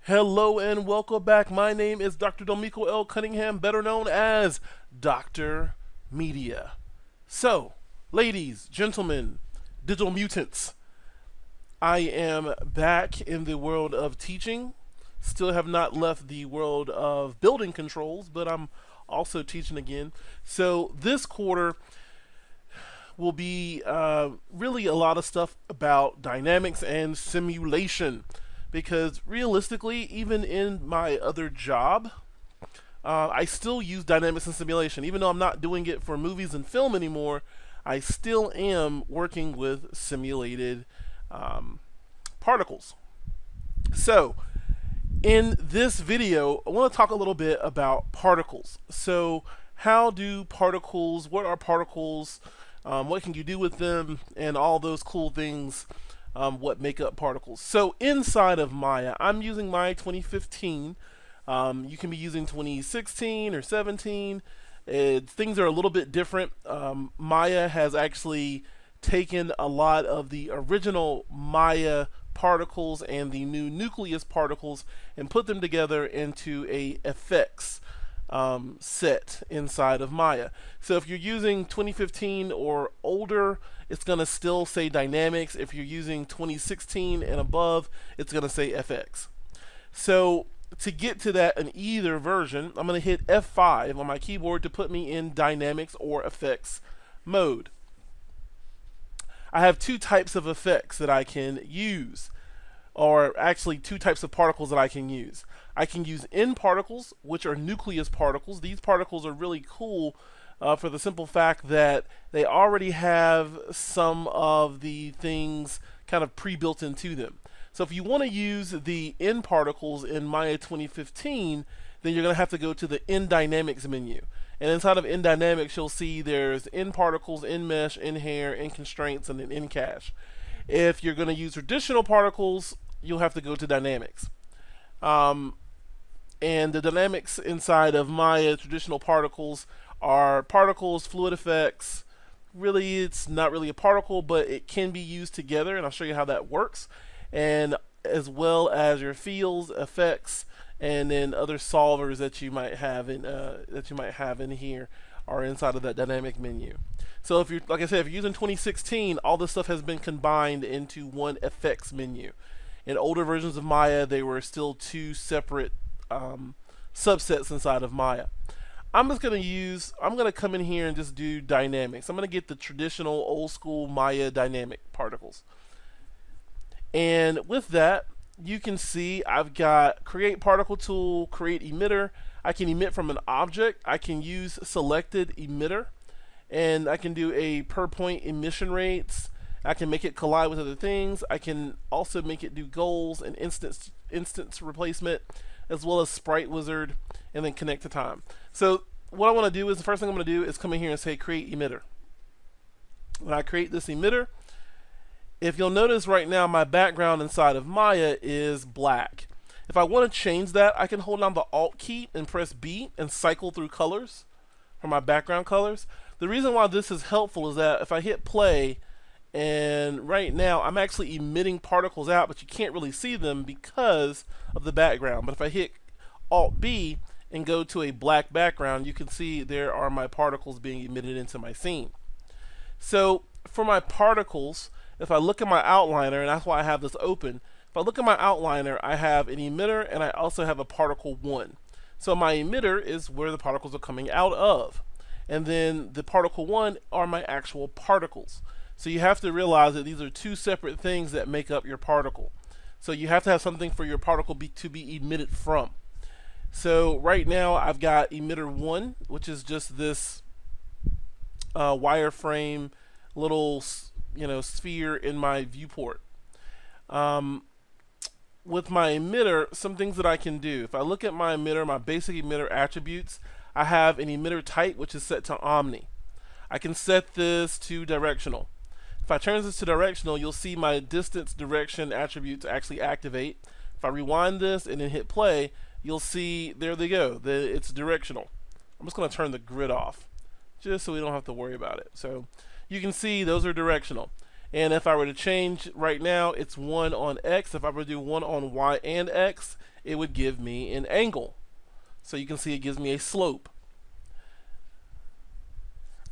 Hello and welcome back. My name is Dr. Domiko L. Cunningham, better known as Dr. Media. So, ladies, gentlemen, digital mutants, I am back in the world of teaching. Still have not left the world of building controls, but I'm also teaching again. So, this quarter will be really a lot of stuff about dynamics and simulation. Because realistically, even in my other job, I still use dynamics and simulation. Even though I'm not doing it for movies and film anymore, I still am working with simulated particles. So, in this video, I want to talk a little bit about particles. So, how do particles, what are particles, what can you do with them, and all those cool things what make up particles. So inside of Maya, I'm using Maya 2015. You can be using 2016 or 17. Things are a little bit different. Maya has actually taken a lot of the original Maya particles and the new nucleus particles and put them together into a effects set inside of Maya. So if you're using 2015 or older, it's going to still say dynamics. If you're using 2016 and above, it's going to say FX. So to get to that in either version, I'm going to hit F5 on my keyboard to put me in dynamics or effects mode. I have two types of effects that I can use, or actually two types of particles that I can use. I can use N particles, which are nucleus particles. These particles are really cool for the simple fact that they already have some of the things kind of pre-built into them. So if you want to use the N particles in Maya 2015, then you're going to have to go to the N Dynamics menu. And inside of N Dynamics, you'll see there's N particles, N mesh, N hair, N constraints, and then N cache. If you're going to use traditional particles, you'll have to go to Dynamics. And the dynamics inside of Maya traditional particles are particles, fluid effects. Really, it's not really a particle, but it can be used together, and I'll show you how that works. And as well as your fields, effects, and then other solvers that you might have in here are inside of that dynamic menu. So if you're, like I said, if you're using 2016, all this stuff has been combined into one effects menu. In older versions of Maya, they were still two separate subsets inside of Maya. I'm going to come in here and just do dynamics. I'm going to get the traditional old school Maya dynamic particles. And with that, you can see I've got create particle tool, create emitter. I can emit from an object. I can use selected emitter, and I can do a per point emission rates. I can make it collide with other things. I can also make it do goals and instance replacement, as well as sprite wizard, and then connect to time. So what I want to do is, the first thing I'm going to do is come in here and say create emitter. When I create this emitter, if you'll notice right now, my background inside of Maya is black. If I want to change that, I can hold down the Alt key and press B and cycle through colors for my background colors. The reason why this is helpful is that if I hit play, and right now I'm actually emitting particles out, but you can't really see them because of the background. But if I hit Alt B and go to a black background, you can see there are my particles being emitted into my scene. So for my particles, if I look at my outliner, and that's why I have this open, if I look at my outliner, I have an emitter and I also have a particle 1. So my emitter is where the particles are coming out of, and then the particle 1 are my actual particles. So you have to realize that these are two separate things that make up your particle. So you have to have something for your particle to be emitted from. So right now I've got emitter 1, which is just this wireframe little sphere in my viewport. With my emitter, some things that I can do. If I look at my emitter, my basic emitter attributes, I have an emitter type which is set to omni. I can set this to directional. If I turn this to directional, you'll see my distance direction attributes actually activate. If I rewind this and then hit play, you'll see there they go. It's directional. I'm just going to turn the grid off just so we don't have to worry about it. So you can see those are directional. And if I were to change right now, it's 1 on X. If I were to do 1 on Y and X, it would give me an angle. So you can see it gives me a slope.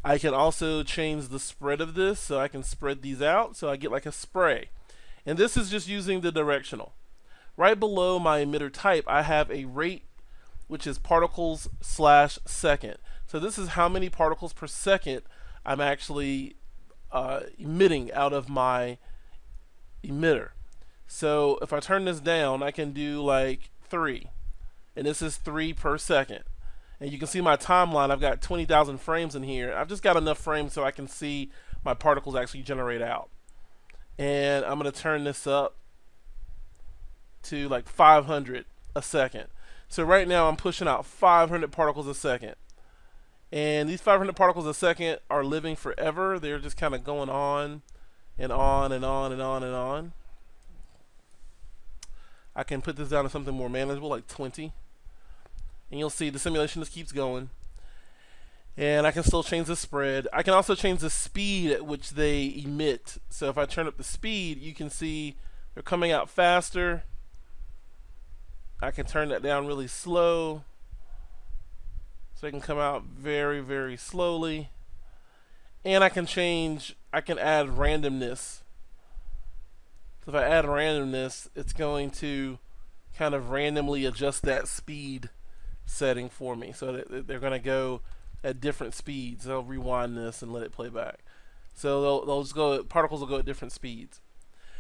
I can also change the spread of this, so I can spread these out so I get like a spray. And this is just using the directional. Right below my emitter type, I have a rate, which is particles slash second. So this is how many particles per second I'm actually emitting out of my emitter. So if I turn this down, I can do like 3. And this is 3 per second. And you can see my timeline. I've got 20,000 frames in here. I've just got enough frames so I can see my particles actually generate out. And I'm going to turn this up to like 500 a second. So right now I'm pushing out 500 particles a second. And these 500 particles a second are living forever. They're just kind of going on and on and on and on and on. I can put this down to something more manageable, like 20. And you'll see the simulation just keeps going. And I can still change the spread. I can also change the speed at which they emit. So if I turn up the speed, you can see they're coming out faster. I can turn that down really slow. So they can come out very, very slowly. And I can add randomness. So if I add randomness, it's going to kind of randomly adjust that speed setting for me. So they're going to go at different speeds. I'll rewind this and let it play back. So particles will go at different speeds.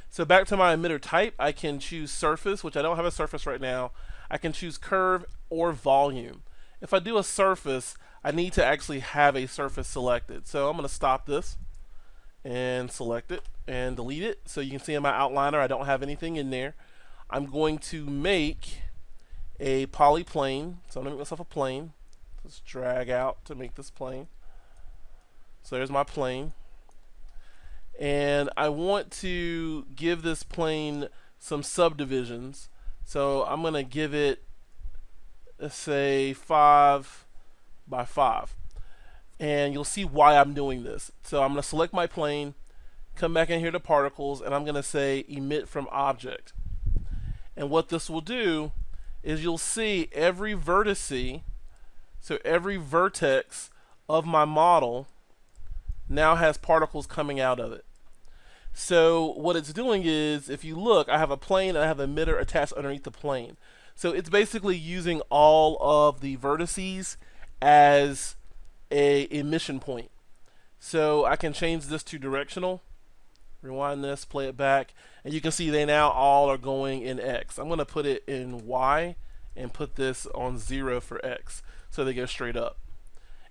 So back to my emitter type, I can choose surface, which I don't have a surface right now. I can choose curve or volume. If I do a surface, I need to actually have a surface selected. So I'm going to stop this and select it and delete it. So you can see in my outliner I don't have anything in there. I'm going to make a polyplane. So I'm going to make myself a plane. Let's drag out to make this plane. So there's my plane. And I want to give this plane some subdivisions. So I'm going to give it, let's say, 5 by 5. And you'll see why I'm doing this. So I'm going to select my plane, come back in here to particles, and I'm going to say emit from object. And what this will do is you'll see every vertice, so every vertex of my model now has particles coming out of it. So what it's doing is, if you look, I have a plane and I have an emitter attached underneath the plane. So it's basically using all of the vertices as a emission point. So I can change this to directional, rewind this, play it back, and you can see they now all are going in X. I'm going to put it in Y and put this on 0 for X so they go straight up.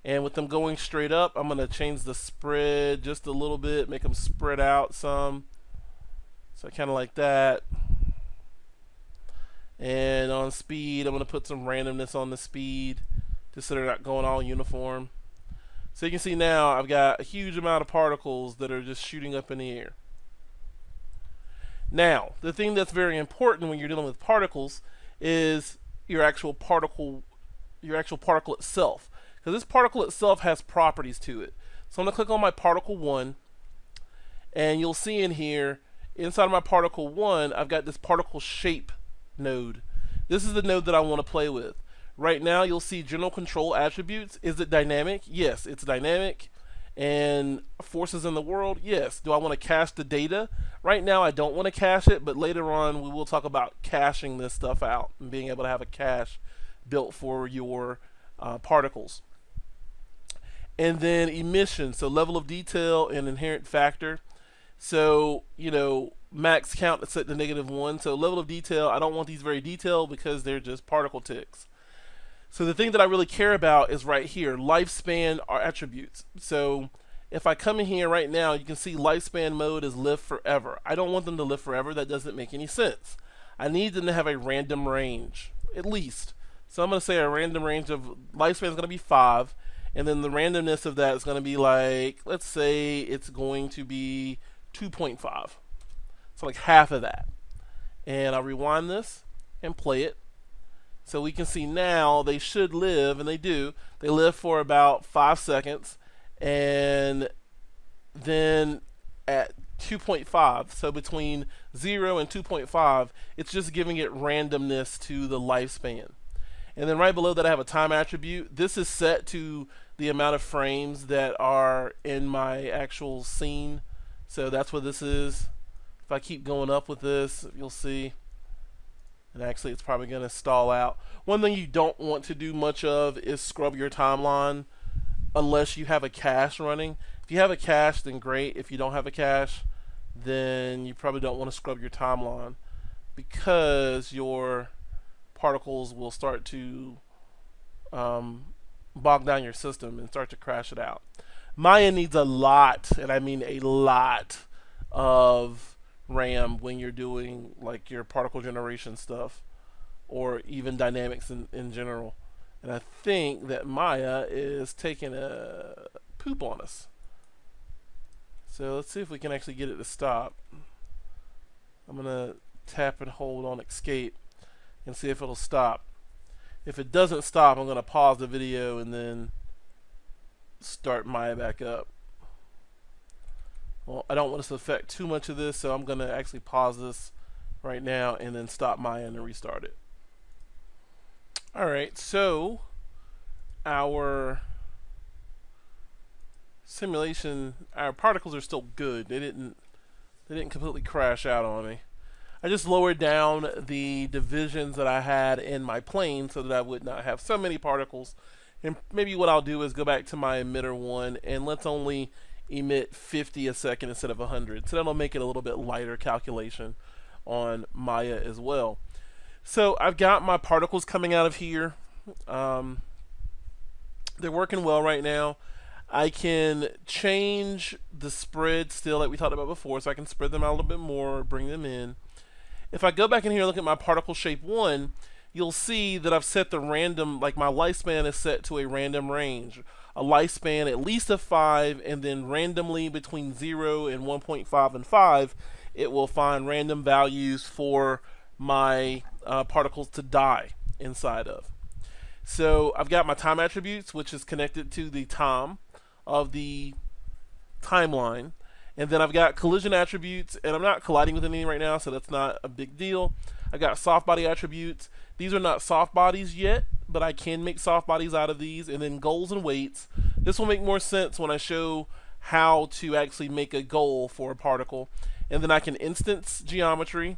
And with them going straight up, I'm going to change the spread just a little bit, make them spread out some. So kind of like that. And on speed, I'm going to put some randomness on the speed just so they're not going all uniform. So you can see now I've got a huge amount of particles that are just shooting up in the air. Now, the thing that's very important when you're dealing with particles is your actual particle itself. Because this particle itself has properties to it. So I'm going to click on my particle 1, and you'll see in here, inside of my particle 1, I've got this particle shape node. This is the node that I want to play with. Right now, you'll see general control attributes. Is it dynamic? Yes, it's dynamic. And forces in the world? Yes. Do I want to cache the data? Right now, I don't want to cache it, but later on, we will talk about caching this stuff out and being able to have a cache built for your particles. And then emission, so level of detail and inherent factor. So, max count is set to -1. So level of detail, I don't want these very detailed because they're just particle ticks. So the thing that I really care about is right here, lifespan are attributes. So if I come in here right now, you can see lifespan mode is live forever. I don't want them to live forever. That doesn't make any sense. I need them to have a random range, at least. So I'm going to say a random range of lifespan is going to be 5. And then the randomness of that is going to be like, let's say it's going to be 2.5. So like half of that. And I'll rewind this and play it. So we can see now they should live, and they do. They live for about 5 seconds. And then at 2.5. So between 0 and 2.5, it's just giving it randomness to the lifespan. And then right below that, I have a time attribute. This is set to the amount of frames that are in my actual scene. So that's what this is. If I keep going up with this, you'll see. And actually, it's probably going to stall out. One thing you don't want to do much of is scrub your timeline unless you have a cache running. If you have a cache, then great. If you don't have a cache, then you probably don't want to scrub your timeline because your particles will start to bog down your system and start to crash it out. Maya needs a lot, and I mean a lot, of RAM when you're doing like your particle generation stuff or even dynamics in general. And I think that Maya is taking a poop on us. So let's see if we can actually get it to stop. I'm going to tap and hold on escape and see if it'll stop. If it doesn't stop, I'm going to pause the video and then start Maya back up. Well, I don't want us to affect too much of this, so I'm going to actually pause this right now and then stop Maya and restart it. Alright, so our simulation, our particles are still good. They didn't completely crash out on me. I just lowered down the divisions that I had in my plane so that I would not have so many particles. And maybe what I'll do is go back to my emitter one and let's only emit 50 a second instead of 100. So that'll make it a little bit lighter calculation on Maya as well. So I've got my particles coming out of here. They're working well right now. I can change the spread still like we talked about before, so I can spread them out a little bit more, bring them in. If I go back in here and look at my particle shape 1, you'll see that I've set the random, like my lifespan is set to a random range. A lifespan at least of 5, and then randomly between 0 and 1.5 and 5, it will find random values for my particles to die inside of. So I've got my time attributes, which is connected to the time of the timeline. And then I've got collision attributes, and I'm not colliding with anything right now, so that's not a big deal. I've got soft body attributes. These are not soft bodies yet, but I can make soft bodies out of these. And then goals and weights. This will make more sense when I show how to actually make a goal for a particle. And then I can instance geometry,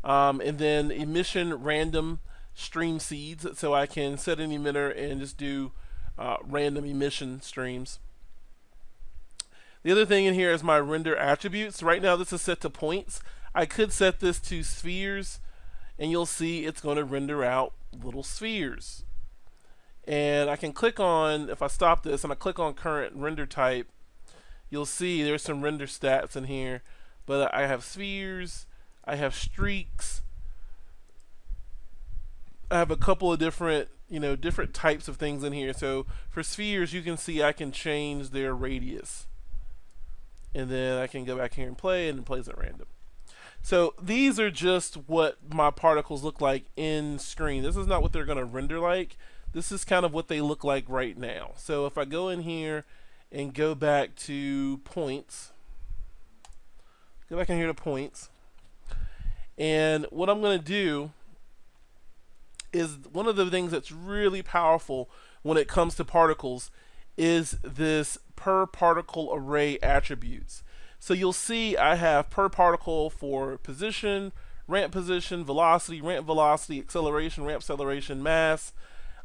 and then emission random stream seeds, so I can set an emitter and just do random emission streams. The other thing in here is my render attributes. Right now this is set to points. I could set this to spheres, and you'll see it's going to render out little spheres. And I can click on, if I stop this and I click on current render type, you'll see there's some render stats in here. But I have spheres, I have streaks, I have a couple of different, different types of things in here. So for spheres, you can see I can change their radius. And then I can go back here and play, and it plays at random. So these are just what my particles look like in screen. This is not what they're going to render like. This is kind of what they look like right now. So if I go in here and go back to points, go back in here to points, and what I'm going to do is, one of the things that's really powerful when it comes to particles is this per particle array attributes. So you'll see I have per particle for position, ramp position, velocity, ramp velocity, acceleration, ramp acceleration, mass,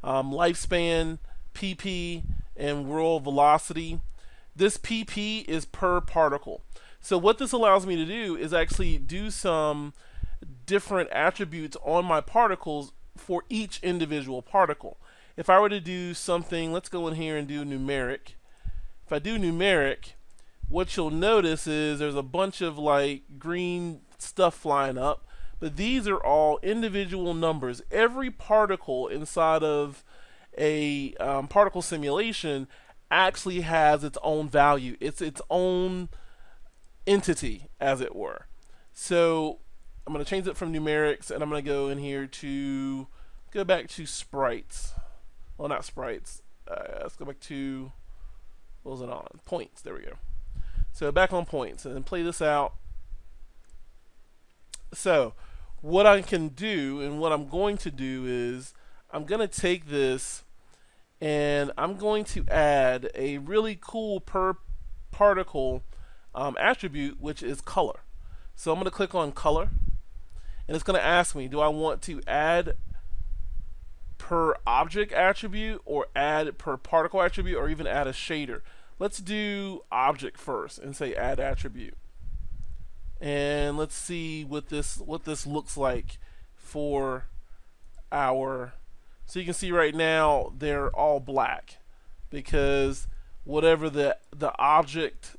lifespan, pp, and whirl velocity. This pp is per particle. So what this allows me to do is actually do some different attributes on my particles for each individual particle. If I were to do something, let's go in here and do numeric. If I do numeric, what you'll notice is there's a bunch of like green stuff flying up, but these are all individual numbers. Every particle inside of a particle simulation actually has its own value. It's its own entity, as it were. So I'm going to change it from numerics, and I'm going to go in here to go back to sprites. Well, not sprites. Let's go back to, what was it on? Points. There we go. So back on points and play this out. So what I can do and what I'm going to do is I'm going to take this and I'm going to add a really cool per particle attribute, which is color. So I'm going to click on color, and it's going to ask me, do I want to add per object attribute or add per particle attribute or even add a shader? Let's do object first and say add attribute. And let's see what this looks like for our, so you can see right now they're all black because whatever the object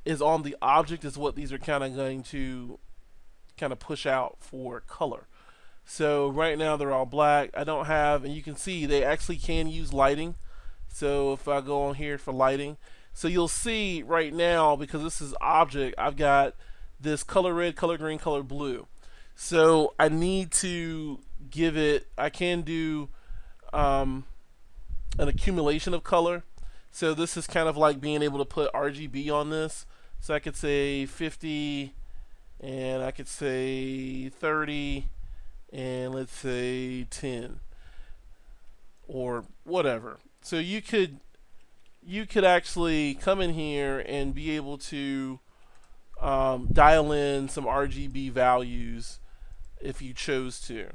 is on the object is what these are kind of going to kind of push out for color. So right now they're all black. I don't have, and you can see they actually can use lighting. So if I go on here for lighting, so you'll see right now, because this is object, I've got this color red, color green, color blue. So I need to give it, I can do an accumulation of color. So this is kind of like being able to put RGB on this. So I could say 50, and I could say 30, and let's say 10, or whatever. So you could actually come in here and be able to dial in some RGB values if you chose to.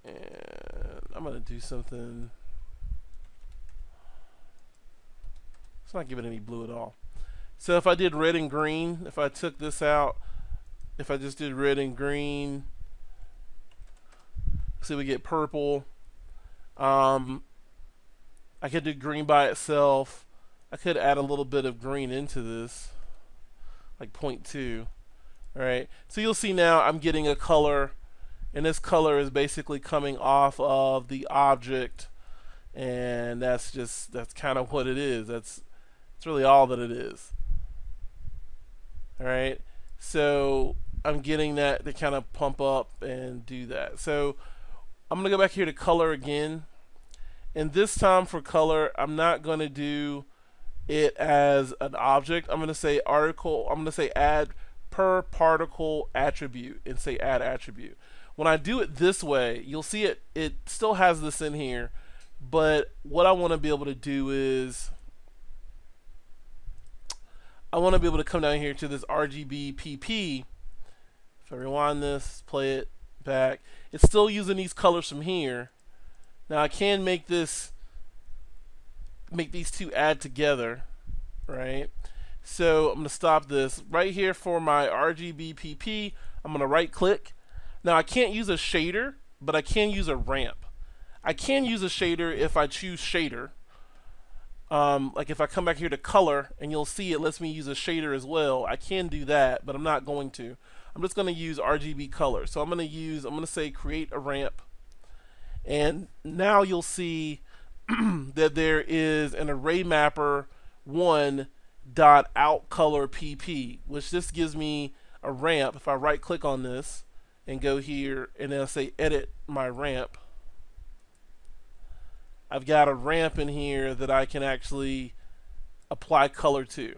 And I'm going to do something. It's not giving any blue at all. So if I did red and green, if I took this out, if I just did red and green, see we get purple. I could do green by itself. I could add a little bit of green into this, like 0.2. Alright, so you'll see now I'm getting a color, and this color is basically coming off of the object, and that's kind of what it is. That's really all that it is. Alright, so I'm getting that to kind of pump up and do that. So I'm going to go back here to color again, and this time for color I'm not going to do it as an object. I'm going to say article, I'm going to say add per particle attribute and say add attribute. When I do it this way, you'll see it still has this in here, but what I want to be able to do is I want to be able to come down here to this RGB PP. If I rewind this, play it back, it's still using these colors from here. Now I can make these two add together, right? So I'm going to stop this right here for my RGB PP. I'm going to right click. Now I can't use a shader, but I can use a ramp. I can use a shader if I choose shader. Like if I come back here to color, and you'll see it lets me use a shader as well. I can do that, but I'm not going to. I'm just going to use RGB color. So I'm going to say create a ramp, and now you'll see that there is an array mapper 1 dot out color pp, which this gives me a ramp. If I right click on this and go here and then I say edit my ramp, I've got a ramp in here that I can actually apply color to.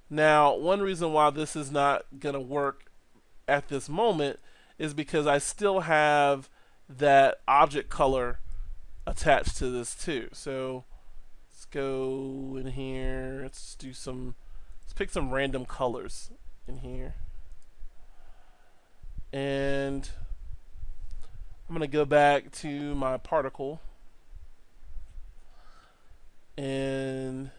Now one reason why this is not gonna work at this moment is because I still have that object color attached to this too. So let's go in here, let's pick some random colors in here, and I'm gonna go back to my particle, and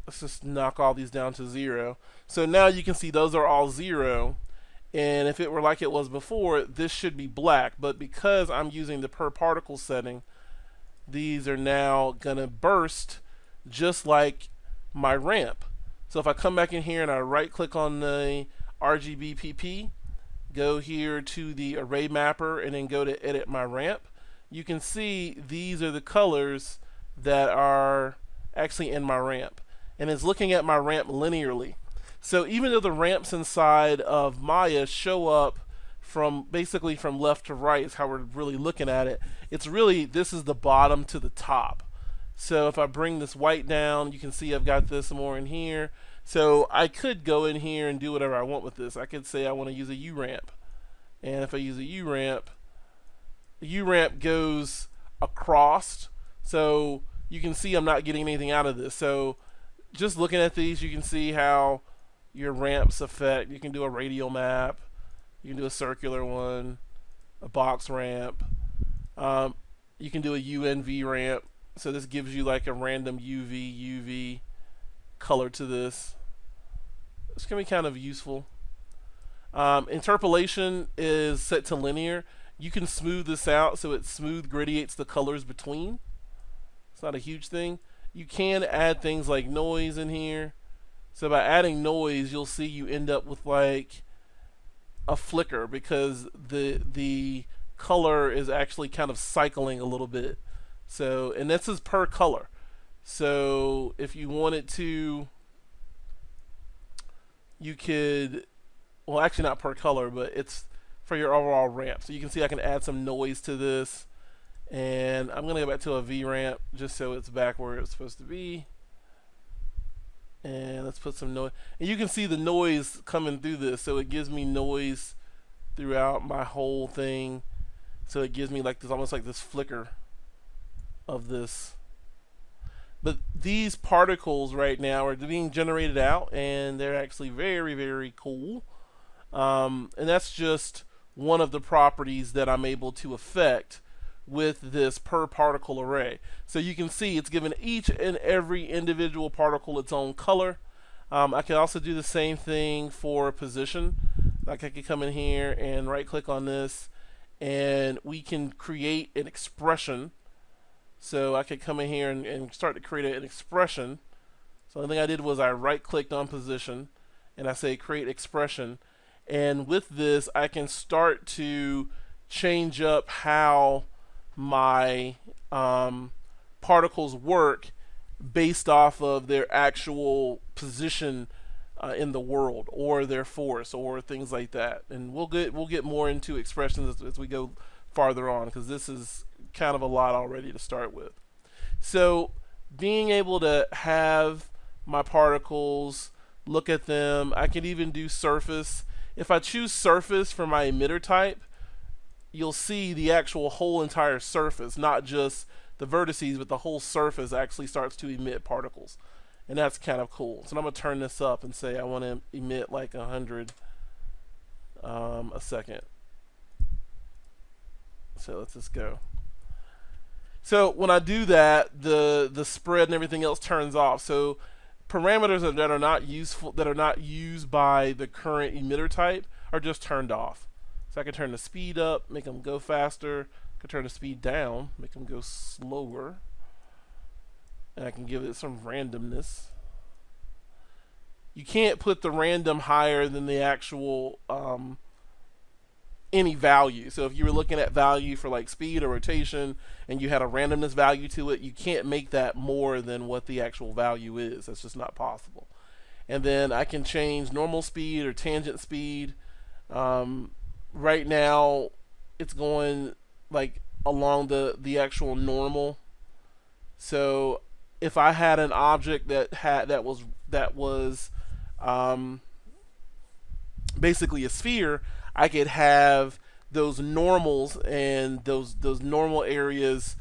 let's just knock all these down to 0. So now you can see those are all 0, and if it were like it was before, this should be black, but because I'm using the per particle setting, these are now gonna burst just like my ramp. So if I come back in here and I right click on the RGB PP, go here to the array mapper, and then go to edit my ramp, you can see these are the colors that are actually in my ramp, and it's looking at my ramp linearly. So even though the ramps inside of Maya show up from basically from left to right is how we're really looking at it, it's really, this is the bottom to the top. So if I bring this white down, you can see I've got this more in here. So I could go in here and do whatever I want with this. I could say I want to use a U ramp. And if I use a U ramp, the U ramp goes across. So you can see I'm not getting anything out of this. So just looking at these, you can see how your ramps affect. You can do a radial map. You can do a circular one, a box ramp. You can do a UNV ramp. So this gives you like a random UV color to this. It's going to be kind of useful. Interpolation is set to linear. You can smooth this out so it smooth gradiates the colors between. It's not a huge thing. You can add things like noise in here. So by adding noise, you'll see you end up with like a flicker because the color is actually kind of cycling a little bit. So, and this is per color. So if you wanted to, you could, well, actually not per color, but it's for your overall ramp. So you can see I can add some noise to this. And I'm going to go back to a V ramp just so it's back where it's supposed to be. And let's put some noise. And you can see the noise coming through this. So it gives me noise throughout my whole thing. So it gives me like this, almost like this flicker of this. But these particles right now are being generated out, and they're actually very, very cool. And that's just one of the properties that I'm able to affect with this per particle array. So you can see it's given each and every individual particle its own color. I can also do the same thing for position. Like I could come in here and right click on this, and we can create an expression. So I could come in here and start to create an expression. So the thing I did was I right clicked on position and I say create expression. And with this I can start to change up how my particles work based off of their actual position in the world, or their force, or things like that. And we'll get more into expressions as we go farther on, because this is kind of a lot already to start with. So being able to have my particles, look at them, I can even do surface. If I choose surface for my emitter type, you'll see the actual whole entire surface, not just the vertices, but the whole surface actually starts to emit particles. And that's kind of cool. So I'm going to turn this up and say I want to emit like 100 a second. So let's just go. So when I do that, the spread and everything else turns off. So parameters that are not useful, that are not used by the current emitter type, are just turned off. So I can turn the speed up, make them go faster. I can turn the speed down, make them go slower. And I can give it some randomness. You can't put the random higher than the actual any value. So if you were looking at value for like speed or rotation and you had a randomness value to it, you can't make that more than what the actual value is. That's just not possible. And then I can change normal speed or tangent speed. Right now it's going like along the actual normal. So if I had an object that was basically a sphere, I could have those normals, and those normal areas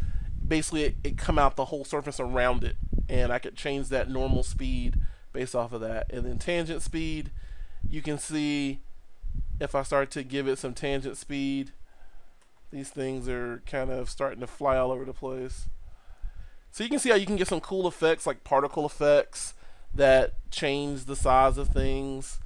basically it come out the whole surface around it, and I could change that normal speed based off of that. And then tangent speed, you can see if I start to give it some tangent speed, these things are kind of starting to fly all over the place. So you can see how you can get some cool effects like particle effects that change the size of things,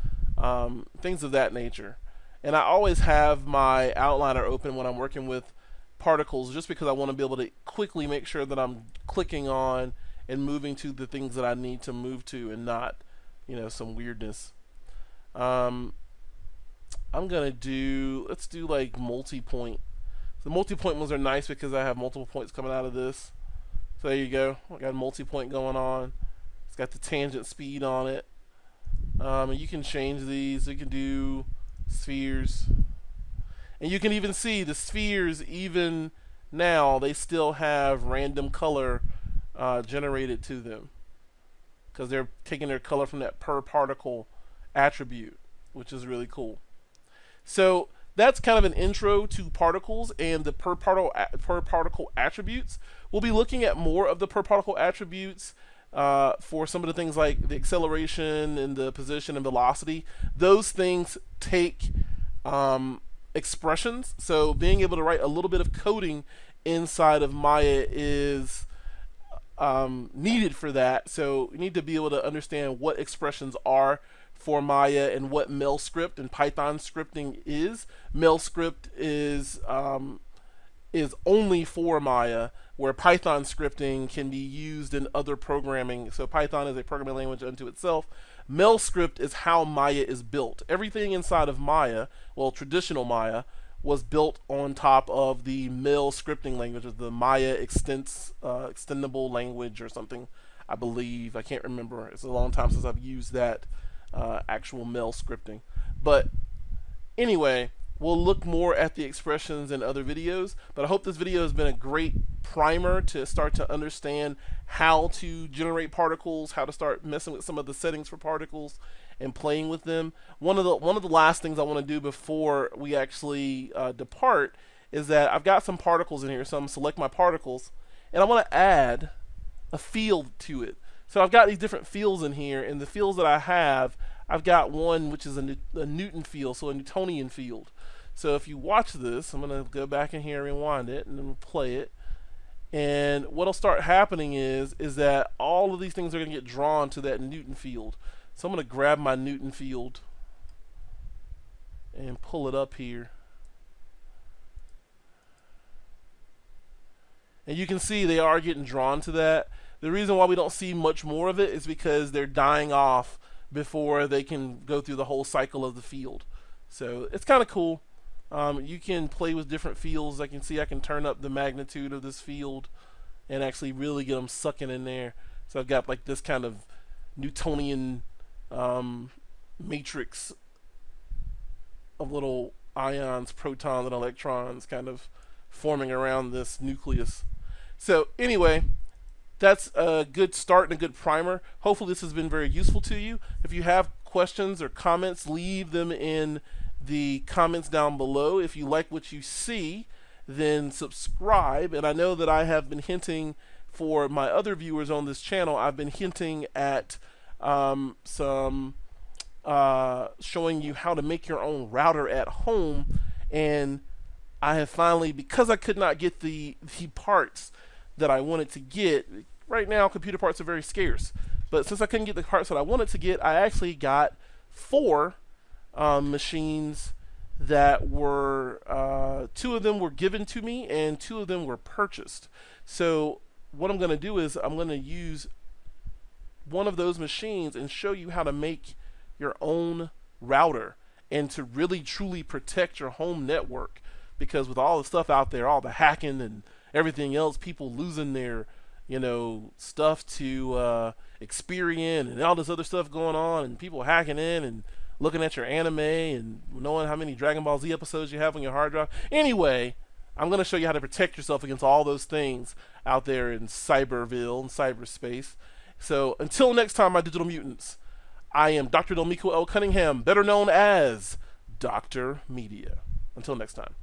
things of that nature. And I always have my outliner open when I'm working with particles, just because I want to be able to quickly make sure that I'm clicking on and moving to the things that I need to move to, and not, some weirdness. I'm gonna let's do like multi-point. The multi-point ones are nice because I have multiple points coming out of this. So there you go. I got a multi-point going on. It's got the tangent speed on it. And you can change these. You can do spheres. And you can even see the spheres, even now, they still have random color generated to them because they're taking their color from that per particle attribute, which is really cool. So that's kind of an intro to particles and the per particle attributes. We'll be looking at more of the per particle attributes for some of the things like the acceleration and the position and velocity. Those things take expressions. So being able to write a little bit of coding inside of Maya is needed for that. So you need to be able to understand what expressions are for Maya and what Mel script and Python scripting is. Mel script is only for Maya, where Python scripting can be used in other programming. So Python is a programming language unto itself. Mel script is how Maya is built. Everything inside of Maya, well, traditional Maya, was built on top of the Mel scripting language, or the Maya extendable language or something, I believe. I can't remember. It's a long time since I've used that actual Mel scripting. But anyway, we'll look more at the expressions in other videos, but I hope this video has been a great primer to start to understand how to generate particles, how to start messing with some of the settings for particles and playing with them. One of the last things I want to do before we actually depart is that I've got some particles in here, so I'm going to select my particles, and I want to add a field to it. So I've got these different fields in here, and the fields that I have, I've got one which is a Newton field, so a Newtonian field. So if you watch this, I'm going to go back in here, rewind it, and then we'll play it. And what'll start happening is that all of these things are going to get drawn to that Newton field. So I'm going to grab my Newton field and pull it up here. And you can see they are getting drawn to that. The reason why we don't see much more of it is because they're dying off before they can go through the whole cycle of the field. So it's kind of cool. You can play with different fields. I can see I can turn up the magnitude of this field and actually really get them sucking in there. So I've got like this kind of Newtonian matrix of little ions, protons, and electrons kind of forming around this nucleus. So anyway, that's a good start and a good primer. Hopefully this has been very useful to you. If you have questions or comments, leave them in the comments down below. If you like what you see, then subscribe. And I know that I have been hinting for my other viewers on this channel, I've been hinting at some showing you how to make your own router at home. And I have finally, because I could not get the parts that I wanted to get, right now computer parts are very scarce, but since I couldn't get the parts that I wanted to get, I actually got 4 machines that were 2 of them were given to me and 2 of them were purchased. So what I'm going to do is I'm going to use one of those machines and show you how to make your own router and to really truly protect your home network, because with all the stuff out there, all the hacking and everything else, people losing their stuff to Experian and all this other stuff going on, and people hacking in and looking at your anime and knowing how many Dragon Ball Z episodes you have on your hard drive. Anyway, I'm going to show you how to protect yourself against all those things out there in Cyberville and cyberspace. So until next time, my digital mutants, I am Dr. Delmico L. Cunningham, better known as Dr. Media. Until next time.